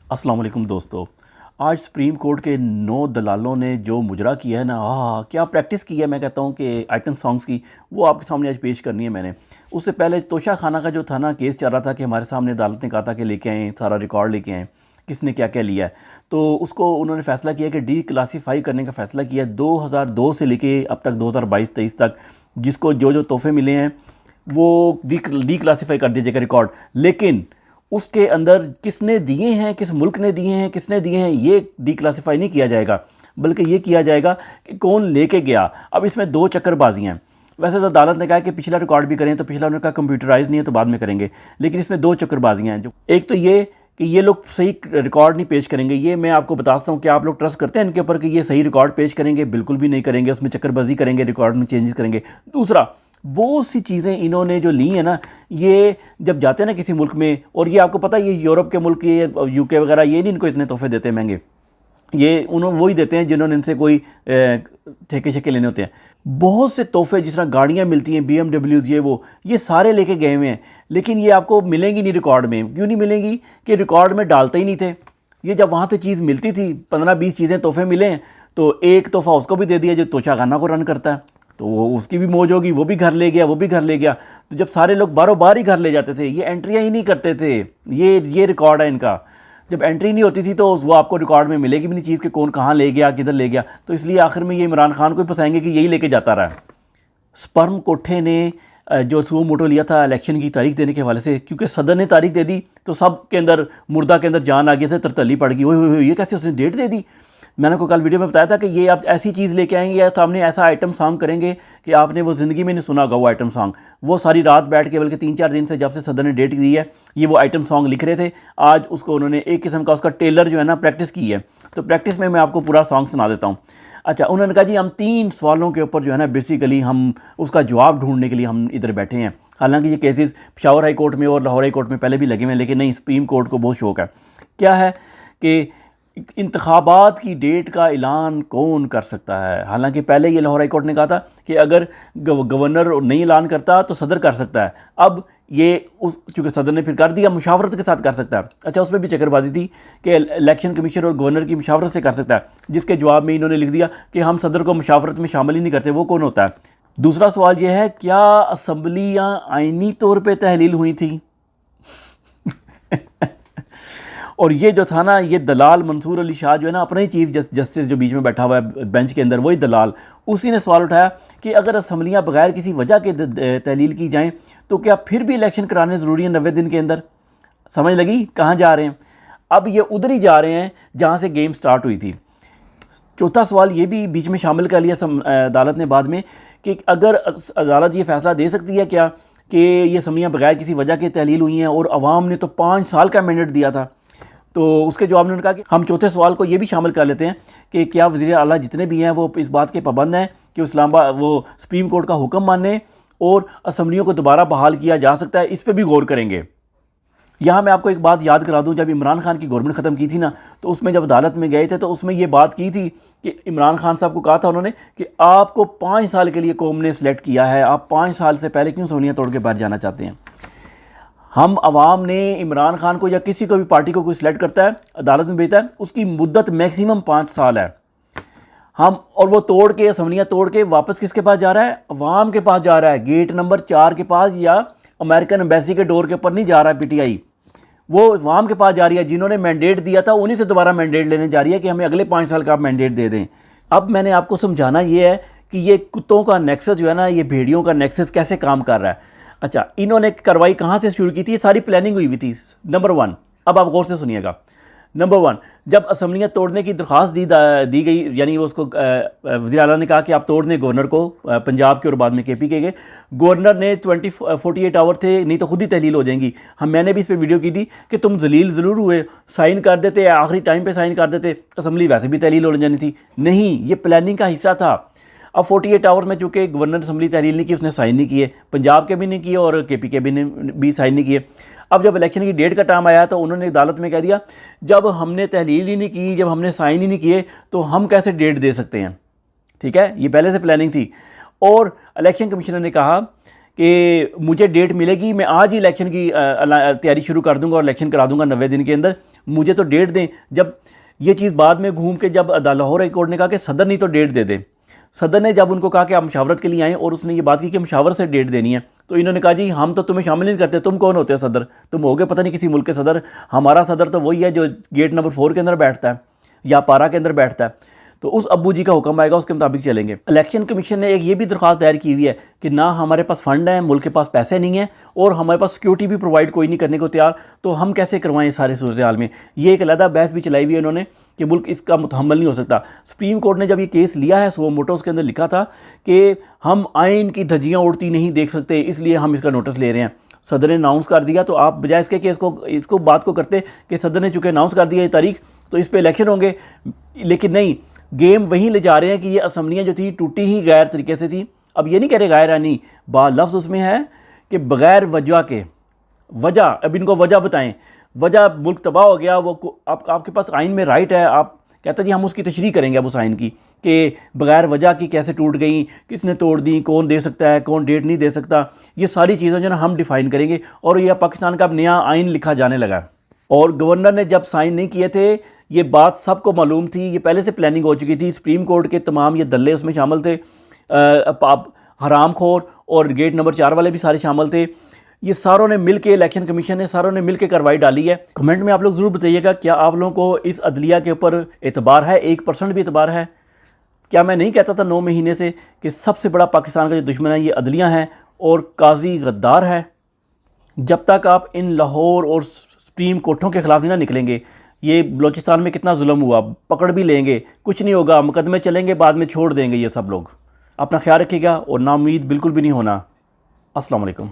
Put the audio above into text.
अस्सलाम वालेकुम दोस्तों। आज सुप्रीम कोर्ट के 9 दलालों ने जो मुजरा किया है ना, क्या प्रैक्टिस की है। मैं कहता हूँ कि आइटम सॉन्ग्स की वो आपके सामने आज पेश करनी है मैंने। उससे पहले तोशा खाना का जो था ना, केस चल रहा था कि हमारे सामने अदालत ने कहा था कि लेके आएँ, सारा रिकॉर्ड लेके आएँ किसने क्या क्या लिया है। तो उसको उन्होंने फ़ैसला किया कि डी क्लासीफाई करने का फ़ैसला किया 2002 से लेके अब तक 2022-23 तक जिसको जो जो तोहफे मिले हैं वो डी क्लासीफाई कर दीजिएगा रिकॉर्ड। लेकिन उसके अंदर किसने दिए हैं, किस मुल्क ने दिए हैं, किसने दिए हैं, ये डिक्लासिफाई नहीं किया जाएगा, बल्कि ये किया जाएगा कि कौन लेके गया। अब इसमें दो चक्करबाजियाँ हैं। वैसे तो अदालत ने कहा कि पिछला रिकॉर्ड भी करें, तो पिछला उन्होंने कहा कंप्यूटराइज नहीं है तो बाद में करेंगे, लेकिन इसमें दो चक्करबाजियाँ हैं। जो एक तो ये कि ये लोग सही रिकॉर्ड नहीं पेश करेंगे। ये मैं आपको बताता हूँ कि आप लोग ट्रस्ट करते हैं इनके ऊपर कि ये सही रिकॉर्ड पेश करेंगे? बिल्कुल भी नहीं करेंगे, उसमें चक्करबाजी करेंगे, रिकॉर्ड में चेंजेस करेंगे। दूसरा, बहुत सी चीज़ें इन्होंने जो ली हैं ना, ये जब जाते हैं ना किसी मुल्क में, और ये आपको पता है ये यूरोप के मुल्क, ये यूके वगैरह, ये नहीं इनको इतने तोहफे देते महंगे। ये उन्होंने वही देते हैं जिन्होंने इनसे कोई ठेके शेके लेने होते हैं। बहुत से तोहफे जिस तरह गाड़ियाँ मिलती हैं, BMW, ये सारे लेके गए हुए हैं, लेकिन ये आपको मिलेंगी नहीं रिकॉर्ड में। क्यों नहीं मिलेंगी? कि रिकॉर्ड में डालते ही नहीं थे। ये जब वहाँ से चीज़ मिलती थी, 15-20 चीज़ें तोहफे मिले हैं, तो एक तोहफा उसको भी दे दिया जो तोशा खाना को रन करता है, तो वो उसकी भी मौज होगी, वो भी घर ले गया, वो भी घर ले गया। तो जब सारे लोग बारों बार ही घर ले जाते थे, ये एंट्रियाँ ही नहीं करते थे। ये रिकॉर्ड है इनका। जब एंट्री नहीं होती थी तो वो आपको रिकॉर्ड में मिलेगी भी नहीं चीज़ कि कौन कहाँ ले गया, किधर ले गया। तो इसलिए आखिर में ये इमरान खान को ही फंसाएंगे कि यही लेके जाता रहा। स्पर्म कोठे ने जो सू मोटो लिया था इलेक्शन की तारीख देने के हवाले से, क्योंकि सदर ने तारीख दे दी तो सब के अंदर मुर्दा के अंदर जान आ गया था, तरतली पड़ गई। ओए ये कैसे उसने डेट दे दी। मैंने आपको कल वीडियो में बताया था कि ये आप ऐसी चीज़ लेके आएंगे या सामने ऐसा आइटम सॉन्ग करेंगे कि आपने वो ज़िंदगी में नहीं सुना होगा वो आइटम सॉन्ग। वो सारी रात बैठ के, बल्कि 3-4 दिन से जब से सदर ने डेट दी है, ये वो आइटम सॉन्ग लिख रहे थे। आज उसको उन्होंने एक किस्म का उसका टेलर जो है ना प्रैक्टिस की है। तो प्रैक्टिस में मैं आपको पूरा सॉन्ग सुना देता हूँ। अच्छा, उन्होंने कहा जी हम 3 सवालों के ऊपर जो है ना बेसिकली हम उसका जवाब ढूंढने के लिए हम इधर बैठे हैं। हालांकि ये केसेस पेशावर हाई कोर्ट में और लाहौर हाई कोर्ट में पहले भी लगे हुए हैं, लेकिन नहीं, सुप्रीम कोर्ट को बहुत शौक है। क्या है कि इंतखाबात की डेट का ऐलान कौन कर सकता है। हालांकि पहले ये लाहौर हाई कोर्ट ने कहा था कि अगर गवर्नर नहीं ऐलान करता तो सदर कर सकता है। अब ये चूँकि सदर ने फिर कर दिया, मुशावरत के साथ कर सकता है। अच्छा, उसमें भी चक्करबाजी थी कि इलेक्शन कमीशन और गवर्नर की मुशावरत से कर सकता है, जिसके जवाब में इन्होंने लिख दिया कि हम सदर को मुशावरत में शामिल ही नहीं करते। वो कौन होता है? दूसरा सवाल ये है, क्या असम्बलियाँ आइनी तौर पर तहलील हुई थी? और ये जो था ना, ये दलाल मंसूर अली शाह जो है ना, अपने ही चीफ जस्टिस जो बीच में बैठा हुआ है बेंच के अंदर, वही दलाल, उसी ने सवाल उठाया कि अगर असम्बलियाँ बगैर किसी वजह के तहलील की जाएं तो क्या फिर भी इलेक्शन कराने ज़रूरी है 90 दिन के अंदर? समझ लगी कहाँ जा रहे हैं? अब ये उधर ही जा रहे हैं जहाँ से गेम स्टार्ट हुई थी। चौथा सवाल ये भी बीच में शामिल कर लिया अदालत ने बाद में कि अगर अदालत ये फैसला दे सकती है क्या कि ये असम्बलियाँ बगैर किसी वजह के तहलील हुई हैं, और अवाम ने तो 5 साल का मैंडेट दिया था। तो उसके जवाब में उन्होंने कहा कि हम चौथे सवाल को ये भी शामिल कर लेते हैं कि क्या वज़ीर आला जितने भी हैं वो इस बात के पाबंद हैं कि इस्लामाबाद वो सुप्रीम कोर्ट का हुक्म माने और असम्बलियों को दोबारा बहाल किया जा सकता है। इस पर भी गौर करेंगे। यहाँ मैं आपको एक बात याद करा दूँ, जब इमरान खान की गवर्नमेंट ख़त्म की थी ना, तो उसमें जब अदालत में गए थे तो उसमें ये बात की थी कि इमरान खान साहब को कहा था उन्होंने कि आपको 5 साल के लिए कौम ने सिलेक्ट किया है, आप 5 साल से पहले क्यों असम्बलियाँ तोड़ के बाहर जाना चाहते हैं। हम अवाम ने इमरान खान को या किसी को भी पार्टी को कोई सिलेक्ट करता है, अदालत में भेजता है, उसकी मुद्दत मैक्सिमम 5 साल है। और वो तोड़ के, असम्बलियाँ तोड़ के वापस किसके पास जा रहा है? अवाम के पास जा रहा है, गेट नंबर 4 के पास, या अमेरिकन एम्बेसी के डोर के ऊपर नहीं जा रहा है PTI। वो अवाम के पास जा रही है, जिन्होंने मैंडेट दिया था उन्हीं से दोबारा मैंडेट लेने जा रही है कि हमें अगले 5 साल का आप मैंडेट दे दें। अब मैंने आपको समझाना ये है कि ये कुत्तों का नेक्सस जो है ना, ये भेड़ियों का नेक्सस कैसे काम कर रहा है। अच्छा, इन्होंने कार्रवाई कहाँ से शुरू की थी? सारी प्लानिंग हुई थी। नंबर 1, अब आप गौर से सुनिएगा। नंबर 1, जब असम्बलियाँ तोड़ने की दरख्वास्त दी गई, यानी उसको वज़ीर आला ने कहा कि आप तोड़ दें गवर्नर को, पंजाब के और बाद में KP के गए। गवर्नर ने 48 आवर थे, नहीं तो खुद ही तहलील हो जाएंगी। मैंने भी इस पर वीडियो की थी कि तुम जलील ज़रूर हुए, साइन कर देते, आखिरी टाइम पर साइन कर देते, असम्बली वैसे भी तहलील हो जानी थी। नहीं, ये प्लानिंग का हिस्सा था। अब 48 आवर्स में चूँकि गवर्नर असम्बली तहलील नहीं की, उसने साइन नहीं किए, पंजाब के भी नहीं किए और KP के भी साइन नहीं किए। अब जब इलेक्शन की डेट का टाइम आया तो उन्होंने अदालत में कह दिया, जब हमने तहलील ही नहीं की, जब हमने साइन ही नहीं किए, तो हम कैसे डेट दे सकते हैं। ठीक है, ये पहले से प्लानिंग थी। और इलेक्शन कमिश्नर ने कहा कि मुझे डेट मिलेगी, मैं आज ही इलेक्शन की तैयारी शुरू कर दूंगा और इलेक्शन करा दूंगा 90 दिन के अंदर। मुझे तो डेट दें। जब ये चीज़ बाद में घूम के जब लाहौर हाई कोर्ट ने कहा कि सदर नहीं तो डेट दे दे, सदर ने जब उनको कहा कि आप मशावरत के लिए आएँ और उसने ये बात की कि मशावरत से डेट देनी है, तो इन्होंने कहा जी हम तो तुम्हें शामिल नहीं करते, तुम कौन होते हो सदर, तुम होगे पता नहीं किसी मुल्क के सदर, हमारा सदर तो वही है जो गेट नंबर 4 के अंदर बैठता है या पारा के अंदर बैठता है। तो उस अब्बू जी का हुक्म आएगा, उसके मुताबिक चलेंगे। इलेक्शन कमीशन ने एक ये भी दरख्वास्त दायर की हुई है कि ना हमारे पास फ़ंड है, मुल्क के पास पैसे नहीं हैं और हमारे पास सिक्योरिटी भी प्रोवाइड कोई नहीं करने को तैयार, तो हम कैसे करवाएं इस सारे सूरत हाल में। ये एक अलग बहस भी चलाई हुई है उन्होंने कि मुल्क इसका मुतहम्मल नहीं हो सकता। सुप्रीम कोर्ट ने जब ये केस लिया है, सो मोटो उसके अंदर लिखा था कि हम आइन की धज्जियाँ उड़ती नहीं देख सकते, इसलिए हम इसका नोटिस ले रहे हैं। सदर ने अनाउंस कर दिया, तो आप बजाय इसके कि इसको बात को करते कि सदर ने चूँकि अनाउंस कर दिया ये तारीख तो इस पर इलेक्शन होंगे, लेकिन नहीं, गेम वहीं ले जा रहे हैं कि ये असम्बलियाँ जो थी टूटी ही गैर तरीके से थी। अब ये नहीं कह रहे गैर यानी लफ्ज़ उसमें है कि बग़ैर वजह के, वजह अब इनको वजह बताएं, वजह मुल्क तबाह हो गया, वो आपके पास आइन में राइट है, आप कहते जी हम उसकी तशरीह करेंगे अब उस आइन की कि बग़ैर वजह की कैसे टूट गई, किसने तोड़ दी, कौन दे सकता है, कौन डेट नहीं दे सकता, ये सारी चीज़ें जो ना हम डिफ़ाइन करेंगे। और यह पाकिस्तान का अब नया आइन लिखा जाने लगा। और गवर्नर ने जब साइन नहीं किए थे, ये बात सबको मालूम थी, ये पहले से प्लानिंग हो चुकी थी। सुप्रीम कोर्ट के तमाम ये दल्ले उसमें शामिल थे, हराम खोर और गेट नंबर 4 वाले भी सारे शामिल थे। ये सारों ने मिल के, इलेक्शन कमीशन ने सारों ने मिल के कार्रवाई डाली है। कमेंट में आप लोग ज़रूर बताइएगा क्या आप लोगों को इस अदलिया के ऊपर एतबार है, 1% भी एतबार है। क्या मैं नहीं कहता था 9 महीने से कि सबसे बड़ा पाकिस्तान का जो दुश्मन है ये अदलिया है और काजी गद्दार है। जब तक आप इन लाहौर और सुप्रीम कोर्टों के ख़िलाफ़ नहीं ना निकलेंगे, ये बलूचिस्तान में कितना जुल्म हुआ, पकड़ भी लेंगे, कुछ नहीं होगा, मुकदमे चलेंगे, बाद में छोड़ देंगे ये सब लोग। अपना ख्याल रखिएगा और नाउम्मीद बिल्कुल भी नहीं होना। अस्सलाम वालेकुम।